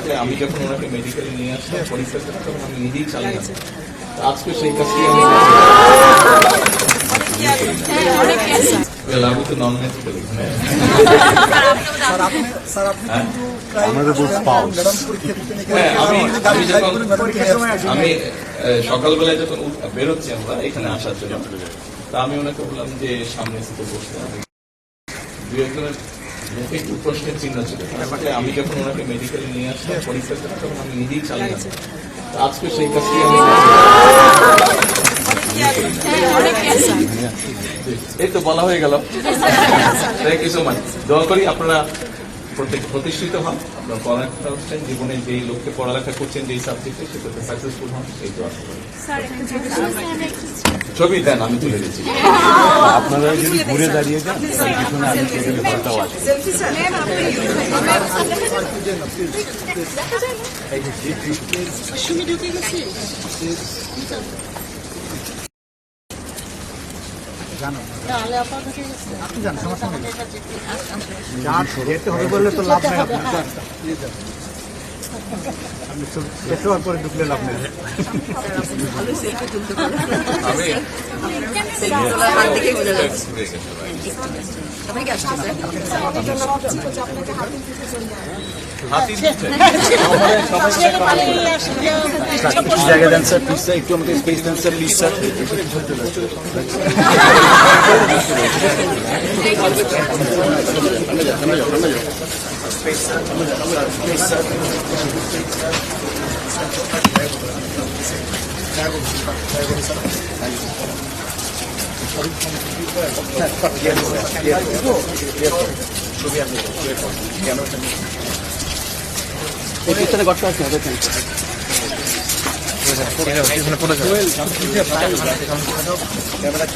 আসলে আমি যখন ওনাকে মেডিকেলে নিয়ে আসলাম পরীক্ষা করে তখন আমি নিজেই চালিয়ে আজকে সেই কাজটি আমি তো নন মেডিকেল আমি সকালবেলায় যখন বেরোচ্ছি আমরা এখানে আসার জন্য তা আমি ওনাকে বললাম যে সামনে এসে বসতে হবে দু একজনের মুখে একটু প্রশ্নের চিহ্ন ছিল আসলে আমি যখন ওনাকে মেডিকেলে নিয়ে আসলাম পরীক্ষা করে তখন আমি নিজেই চালিয়ে আজকে সেই কাজটি এই তো বলা হয়ে গেল থ্যাংক ইউ সো মাচ দোয়া করি আপনারা প্রতিষ্ঠিত হন আপনারা পড়ালেখা করছেন জীবনে যেই লোককে পড়ালেখা করছেন যেই সাবজেক্টে সেটাতে সাকসেসফুল হন এই দোয়া ছবি দেন আমি তুলে দিচ্ছি আপনারা যদি ঘুরে দাঁড়িয়ে যান পিছনে আমি টেবিলে ঘরটাও আছে আপনি জান সমস্যা নেই যেতে হবে বললে তো লাভ নেই আপনার আপনি পেট্রোল করে ঢুকলে লাভ নেই জায়গা দেন স্যার প্লিজ স্যার একটু আমাকে স্পেস দেন স্যার প্লিজ স্যার পিছনে গর্ত আছে দেখেন ক্যামেরা